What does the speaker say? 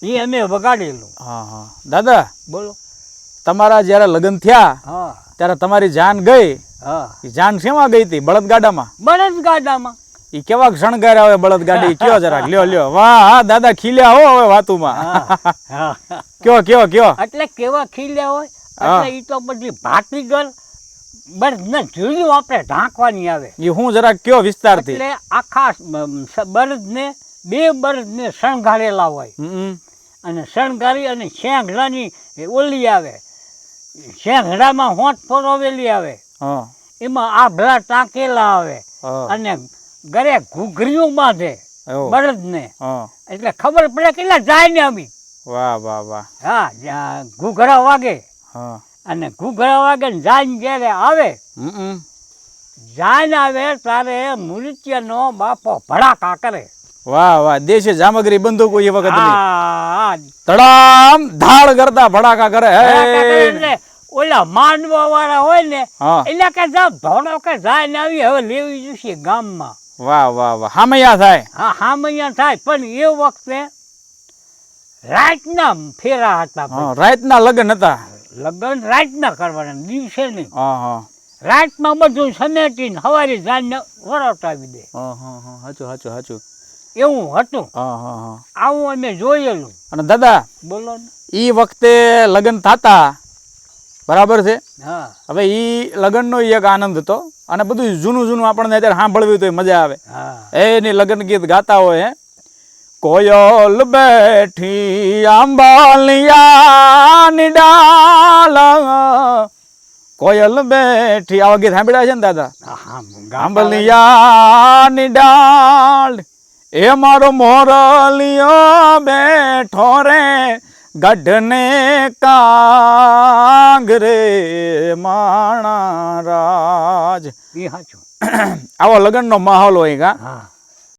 એ અમે વગાડેલું. હા હા દાદા બોલો. તમારા જ્યારે લગ્ન થયા હા ત્યારે તમારી જાન ગઈ, હા. એ જાન શેમાં ગઈ હતી? બળદગાડામાં. બળદગાડામાં. એ કેવા શણગાર આવે બળદગાડી, કયો જરાક લ્યો લ્યો. વાહ હા દાદા ખીલ્યા હો હવે વાતુમાં. હા. કયો કયો કયો. એટલે કેવા ખીલ્યા હોય એટલે ઈ તો બધી ભાતીગળ બળદને જોયું આપણે ઢાંકવાની આવે. એ હું જરાક કયો વિસ્તારથી. એટલે આખા બળદને બે બળદને શણગારેલા હોય અને શણગારી અને શેંઘડાની ઓલી આવે, શેંઘડામાં હોંઠ પરોવેલી આવે, એમાં આભલા ટાંકેલા આવે અને ગળે ઘૂઘરીઓ બાંધે બળદને, એટલે ખબર પડે કેટલા જાય ને આવી. વાહ વાહ વાહ. હા ઘૂઘરા વાગે અને ઘૂઘરા વાગે ને જાન જ્યારે આવે, જાન આવે ત્યારે મૃત્યુનો બાપો ભડાકા કરે. વાહ વાહ. દેશી સામગ્રી બંદૂકો એ વખત હા તડામ ધાડ કરતા ભડાકા કરે. એટલે ઓલા માંડવા વાળા હોય ને એટલે કે ધોડો કે જાય ને આવી હવે લેવી જશે ગામમાં. વાહ વાહ વાહ. હામૈયા થાય. હા હામૈયા થાય. પણ એ વખતે રાતના ફેરા હતા. રાતના લગ્ન હતા. લગ્ન રાતના કરવાના, દિવસે નહીં. રાતમાં બધું સમેટીને સવારે જાઈને વરતાવી દે. હાચું હાચું હાચું. એવું હતું. આવું અમે જોયેલું. અને દાદા બોલો ને. ઈ વખતે લગ્ન થતા બરાબર છે. હા. હવે ઈ લગ્નનો એક આનંદ હતો અને બધું જૂનું જૂનું આપણને અત્યારે સાંભળવી તો મજા આવે. એની લગ્ન ગીત ગાતા હોય. કોયલ બેઠી આંબાલિયાની ડાળ, કોયલ બેઠી, આવા ગીત સાંભળ્યા છે ને દાદા? આંબલિયાની ડાળ એ મારો મોરલિયો બેઠો રે ગઢને કાંગરે માણા રાજ. એ સાચું. આવો લગ્નનો માહોલ હોય.